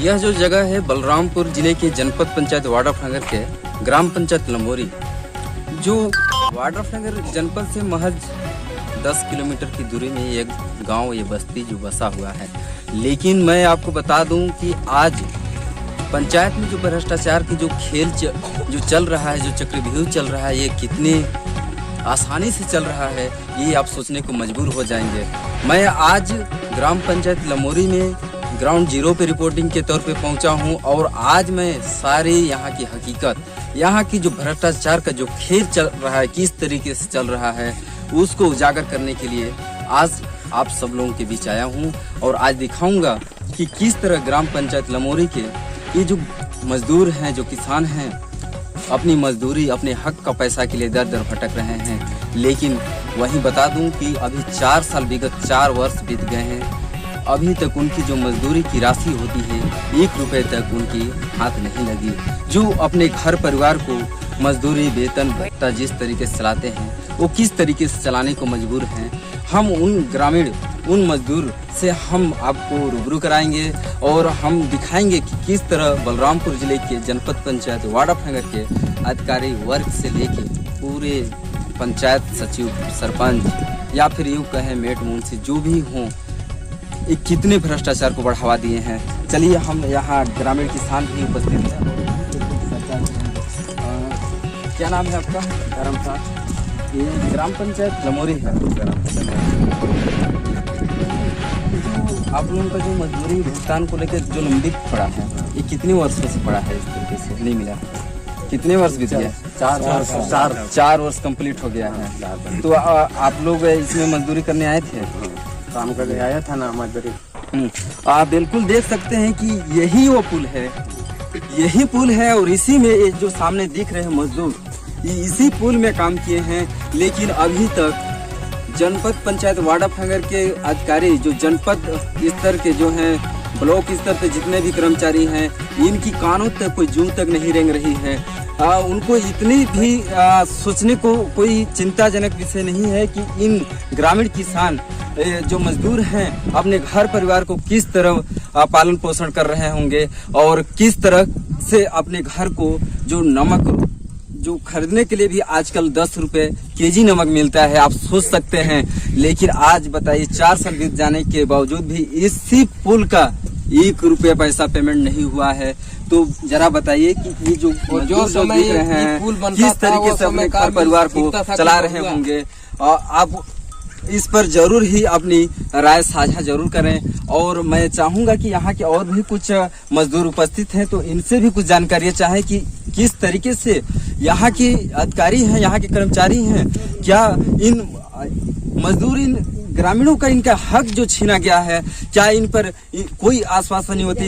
यह जो जगह है बलरामपुर जिले के जनपद पंचायत वाड्रफनगर के ग्राम पंचायत लमोरी, जो वाड्रफनगर जनपद से महज 10 किलोमीटर की दूरी में एक गांव, ये बस्ती जो बसा हुआ है। लेकिन मैं आपको बता दूं कि आज पंचायत में जो भ्रष्टाचार की जो खेल जो चल रहा है, जो चक्रव्यूह चल रहा है, ये कितने आसानी से चल रहा है, ये आप सोचने को मजबूर हो जाएंगे। मैं आज ग्राम पंचायत लमोरी में ग्राउंड जीरो पे रिपोर्टिंग के तौर पे पहुंचा हूं और आज मैं सारी यहाँ की हकीकत, यहाँ की जो भ्रष्टाचार का जो खेल चल रहा है, किस तरीके से चल रहा है, उसको उजागर करने के लिए आज आप सब लोगों के बीच आया हूं। और आज दिखाऊंगा कि किस तरह ग्राम पंचायत लमोरी के ये जो मजदूर हैं, जो किसान हैं, अपनी मजदूरी, अपने हक का पैसा के लिए दर दर भटक रहे हैं। लेकिन वहीं बता दूं कि अभी 4 साल विगत 4 वर्ष बीत गए हैं, अभी तक उनकी जो मजदूरी की राशि होती है 1 रुपए तक उनकी हाथ नहीं लगी। जो अपने घर परिवार को मजदूरी, वेतन, भत्ता जिस तरीके से चलाते हैं, वो किस तरीके से चलाने को मजबूर हैं। हम उन ग्रामीण, उन मजदूर से हम आपको रूबरू कराएंगे और हम दिखाएंगे कि किस तरह बलरामपुर जिले के जनपद पंचायत वाड्रफनगर के अधिकारी वर्ग से लेके पूरे पंचायत सचिव, सरपंच या फिर यूँ कहें मेट मुंशी जो भी हों, ये कितने भ्रष्टाचार को बढ़ावा दिए हैं। चलिए हम यहाँ ग्रामीण किसान भी उपस्थित हैं। क्या नाम है आपका? धर्मसाद। ये ग्राम पंचायत लमोरी है। आप लोगों का जो मजदूरी भुगतान को लेकर जो लंबित पड़ा है, ये कितने वर्षों से पड़ा है? इस तरीके से नहीं मिला। कितने वर्ष बीत गए? 4 वर्ष कंप्लीट हो गया है। तो आप लोग इसमें मजदूरी करने आए थे? काम करने आया था ना मजदूरी। आप बिल्कुल देख सकते हैं कि यही वो पुल है, यही पुल है और इसी में ये जो सामने दिख रहे हैं मजदूर, ये इसी पुल में काम किए हैं। लेकिन अभी तक जनपद पंचायत वाड्रफनगर के अधिकारी, जो जनपद स्तर के जो हैं, ब्लॉक स्तर पे जितने भी कर्मचारी हैं, इनकी कानों तक कोई जूं तक नहीं रेंग रही है। उनको इतनी भी सोचने को कोई चिंताजनक विषय नहीं है कि इन ग्रामीण किसान जो मजदूर हैं अपने घर परिवार को किस तरह पालन पोषण कर रहे होंगे और किस तरह से अपने घर को जो नमक जो खरीदने के लिए भी आजकल 10 रुपए केजी नमक मिलता है, आप सोच सकते हैं। लेकिन आज बताइए 4 साल बीत जाने के बावजूद भी इसी पुल का 1 रुपया पैसा पेमेंट नहीं हुआ है। तो जरा बताइए कि ये जो समय दिख रहे हैं किस तरीके से अपने घर परिवार को चला रहे होंगे। आप इस पर जरूर ही अपनी राय साझा जरूर करें। और मैं चाहूंगा कि यहाँ के और भी कुछ मजदूर उपस्थित हैं, तो इनसे भी कुछ जानकारी चाहे कि किस तरीके से यहाँ के अधिकारी हैं, यहाँ के कर्मचारी हैं, क्या इन मजदूर, इन ग्रामीणों का इनका हक जो छीना गया है, क्या इन पर कोई आश्वासन नहीं होती?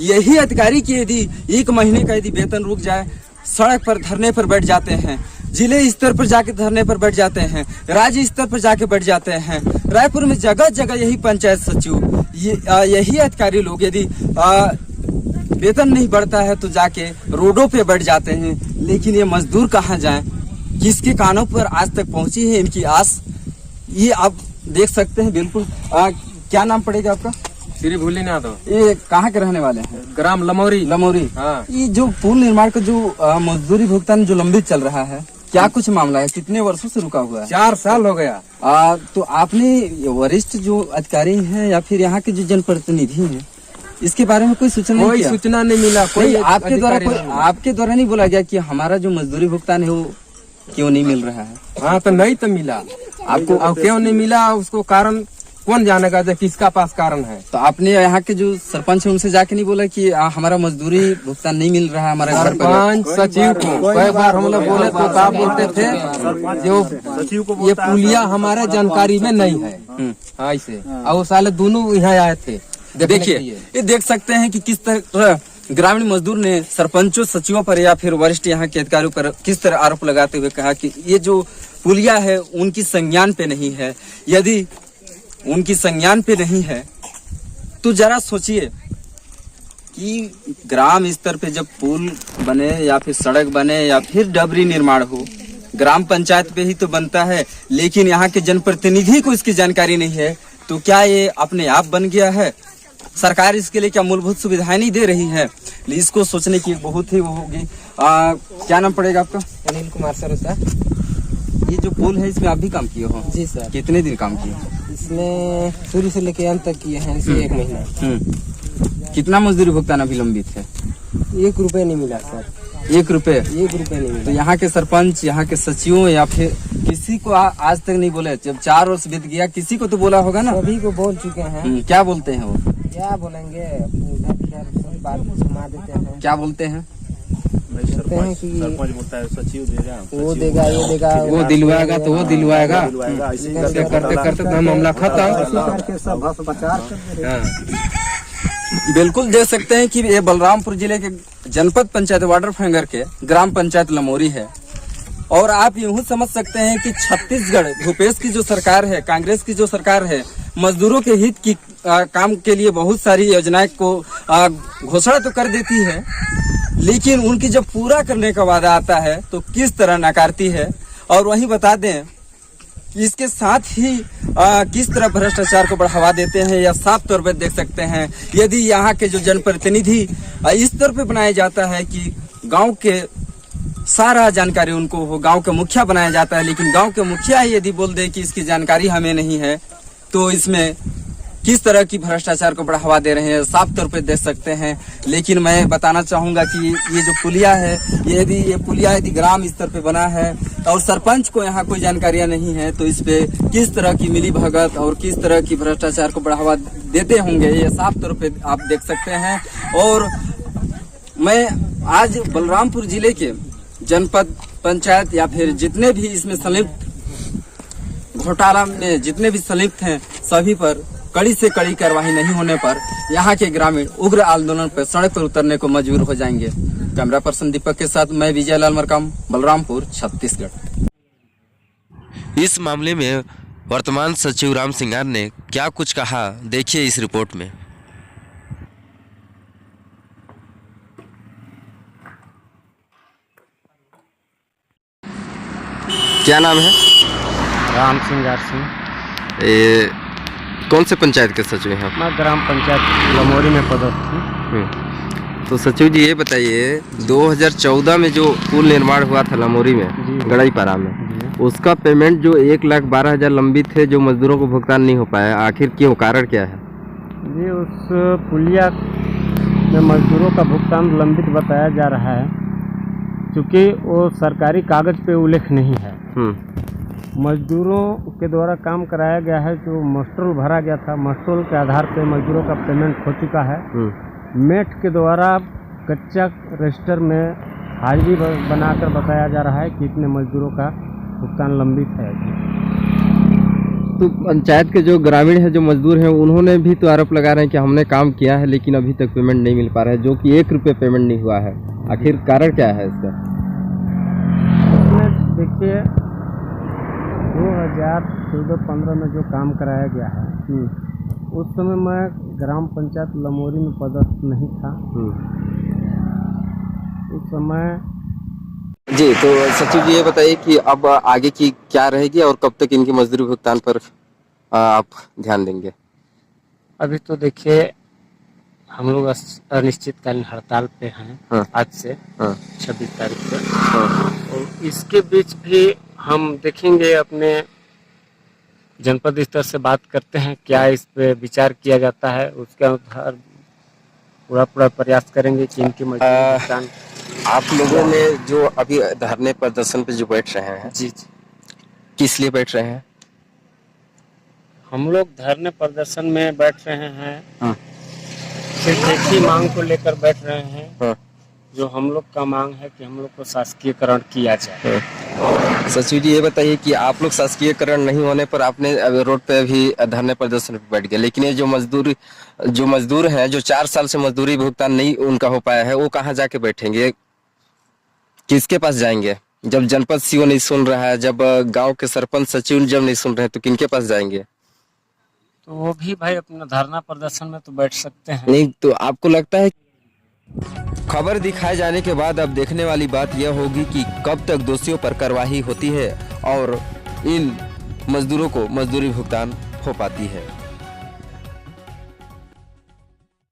यही अधिकारी की यदि 1 महीने का यदि वेतन रुक जाए, सड़क पर धरने पर बैठ जाते हैं, जिले स्तर पर जाके धरने पर बैठ जाते हैं, राज्य स्तर पर जाके बैठ जाते हैं। रायपुर में जगह जगह यही पंचायत सचिव, यही अधिकारी लोग यदि वेतन नहीं बढ़ता है तो जाके रोडों पे बैठ जाते हैं। लेकिन ये मजदूर कहाँ जाएं? किसके कानों पर आज तक पहुंची है इनकी आस? ये आप देख सकते हैं। बिल्कुल क्या नाम पड़ेगा आपका? श्री भूलीनाथ। ये कहाँ के रहने वाले हैं? ग्राम लमोरी। लमोरी। हाँ। ये जो पुल निर्माण का जो मजदूरी भुगतान जो लंबित चल रहा है, क्या कुछ मामला है? कितने वर्षों से रुका हुआ है? 4 साल हो गया। तो आपने वरिष्ठ जो अधिकारी हैं या फिर यहाँ के जो जनप्रतिनिधि हैं, इसके बारे में कोई सूचना नहीं? कोई सूचना नहीं मिला। कोई आपके द्वारा नहीं बोला गया कि हमारा जो मजदूरी भुगतान है वो क्यों नहीं मिल रहा है? हाँ, तो नहीं तो मिला आपको। क्यों नहीं मिला उसको कारण कौन जानेगा, जब किसका पास कारण है। तो आपने यहाँ के जो सरपंच है उनसे जाके नहीं बोला कि हमारा मजदूरी भुगतान नहीं मिल रहा है? हमारा सरपंच सचिव को कई बार हम लोग बोले तो क्या बोलते थे, जो ये पुलिया हमारे जानकारी में नहीं है। हाँ, ऐसे और साले दोनों यहाँ आए थे। देखिए, ये देख सकते हैं कि किस तरह ग्रामीण मजदूर ने सरपंचों, सचिवों पर या फिर वरिष्ठ यहाँ के अधिकारियों पर किस तरह आरोप लगाते हुए कहा कि ये जो पुलिया है उनकी संज्ञान पे नहीं है। यदि उनकी संज्ञान पे नहीं है तो जरा सोचिए कि ग्राम स्तर पे जब पुल बने या फिर सड़क बने या फिर डबरी निर्माण हो, ग्राम पंचायत पे ही तो बनता है। लेकिन यहाँ के जनप्रतिनिधि को इसकी जानकारी नहीं है, तो क्या ये अपने आप बन गया है? सरकार इसके लिए क्या मूलभूत सुविधाएं नहीं दे रही है? इसको सोचने की बहुत ही वो होगी। क्या नाम पड़ेगा आपका? Anil Kumar sir sir. ये जो पुल है इसमें आप भी काम किए हो? जी सर। कितने दिन काम किए? इसमें शुरू से लेके अंत तक किए हैं, इसे 1 महीना। कितना मजदूरी भुगतान अभी लंबित है? 1 रुपए नहीं मिला सर। 1 रुपए? 1 रुपए नहीं तो मिला। यहाँ के सरपंच, यहाँ के सचिवों या फिर किसी को आज तक नहीं बोले? जब 4 वर्ष बीत गया किसी को तो बोला होगा ना? सभी को बोल चुके हैं। क्या बोलते हैं वो? क्या बोलेंगे, उधर बात सुना देते हैं। क्या बोलते हैं? बोलते हैं कि सरपंच बोलता है सचिव देगा, वो देगा, ये देगा, वो दिलवाएगा तो वो दिलवाएगा। ऐसे करते करते करते तो मामला खत्म। करके सब भ्रष्टाचार कर दे रहे हैं। बिल्कुल देख सकते हैं कि ये बलरामपुर जिले के जनपद पंचायत वाटर फिंगर के ग्राम पंचायत लमोरी है। और आप यूं समझ सकते हैं कि छत्तीसगढ़ भूपेश की जो सरकार है, कांग्रेस की जो सरकार है, मजदूरों के हित की काम के लिए बहुत सारी योजनाएं को घोषणा तो कर देती है, लेकिन उनकी जब पूरा करने का वादा आता है तो किस तरह नकारती है। और वहीं बता दें कि इसके साथ ही किस तरह भ्रष्टाचार को बढ़ावा देते हैं या साफ तौर पर देख सकते हैं। यदि यहाँ के जो जनप्रतिनिधि इस तरह पे बनाया जाता है कि गांव के सारा जानकारी उनको हो, गांव का मुखिया बनाया जाता है, लेकिन गांव के मुखिया ही यदि बोल दे कि इसकी जानकारी हमें नहीं है, तो इसमें किस तरह की भ्रष्टाचार को बढ़ावा दे रहे हैं साफ तौर पे देख सकते हैं। लेकिन मैं बताना चाहूंगा कि ये जो पुलिया है, ये पुलिया यदि ग्राम स्तर पे बना है और सरपंच को यहाँ कोई जानकारियां नहीं है, तो इस पे किस तरह की मिली भगत और किस तरह की भ्रष्टाचार को बढ़ावा देते होंगे, ये साफ तौर पे आप देख सकते हैं। और मैं आज बलरामपुर जिले के जनपद पंचायत या फिर जितने भी इसमें संलिप्त घोटाला में जितने भी संलिप्त हैं, सभी पर कड़ी से कड़ी कार्रवाई नहीं होने पर यहाँ के ग्रामीण उग्र आंदोलन पर सड़क पर उतरने को मजबूर हो जाएंगे। कैमरा पर्सन दीपक के साथ मैं विजय लाल मरकाम, बलरामपुर, छत्तीसगढ़। इस मामले में वर्तमान सचिव राम सिंघार ने क्या कुछ कहा, देखिए इस रिपोर्ट में। क्या नाम है? राम सिंघार सिंह। ये कौन से पंचायत के सचिव हैं आप? मैं ग्राम पंचायत लमोरी में पदस्थ हूँ। तो सचिव जी ये बताइए, 2014 में जो पुल निर्माण हुआ था लमोरी में, गड़ाईपारा में, उसका पेमेंट जो 1,12,000 लंबित थे, जो मजदूरों को भुगतान नहीं हो पाया, आखिर क्यों, कारण क्या है? जी, उस पुलिया में मजदूरों का भुगतान लंबित बताया जा रहा है, क्योंकि वो सरकारी कागज पे उल्लेख नहीं है। मजदूरों के द्वारा काम कराया गया है, जो मस्ट्रोल भरा गया था, मस्ट्रोल के आधार पे मजदूरों का पेमेंट हो चुका है। मेट के द्वारा कच्चा रजिस्टर में हाजिरी बनाकर बताया जा रहा है कि इतने मजदूरों का भुगतान लंबित है। तो पंचायत के जो ग्रामीण है, जो मजदूर हैं, उन्होंने भी तो आरोप लगा रहे हैं कि हमने काम किया है लेकिन अभी तक पेमेंट नहीं मिल पा रहा है, जो कि 1 रुपये पेमेंट नहीं हुआ है। आखिर कारण क्या है इसका? इसमें देखिए, 2014-15 में जो काम कराया गया है, उस समय मैं ग्राम पंचायत लमोरी में पदस्थ नहीं था। उस समय जी, तो सचिव जी ये बताइए कि अब आगे की क्या रहेगी और कब तक इनकी मजदूरी भुगतान पर आप ध्यान देंगे? अभी तो देखिए, हम लोग अनिश्चितकालीन हड़ताल पे हैं आज से 26 तारीख से। और इसके बीच भी हम देखेंगे, अपने जनपद स्तर से बात करते हैं, क्या इस पे विचार किया जाता है, उसके अनुसार पूरा प्रयास करेंगे कि इनकी मजदूरी भुगतान। आप लोगों ने जो अभी धरने प्रदर्शन पे जो बैठ रहे हैं, जी, किस लिए बैठ रहे हैं? हम लोग धरने प्रदर्शन में बैठ रहे हैं, सिर्फ एक ही मांग को लेकर बैठ रहे हैं, जो हम लोग का मांग है कि हम लोग को शासकीयकरण किया जाए। सचिव जी ये बताइए कि आप लोग शासकीयकरण नहीं होने पर आपने रोड पे अभी धरने प्रदर्शन पे बैठ गए, लेकिन ये जो मजदूर हैं, जो 4 साल से मजदूरी भुगतान नहीं उनका हो पाया है, वो कहाँ जाके बैठेंगे, किसके पास जाएंगे? जब जनपद सीओ नहीं सुन रहा है, जब गांव के सरपंच सचिव जब नहीं सुन रहे हैं, तो किनके पास जाएंगे? तो वो भी भाई अपना धरना प्रदर्शन में तो बैठ सकते हैं। नहीं, तो आपको लगता है? खबर दिखाए जाने के बाद अब देखने वाली बात यह होगी कि कब तक दोषियों पर कार्रवाई होती है और इन मजदूरों को मजदूरी भुगतान हो पाती है।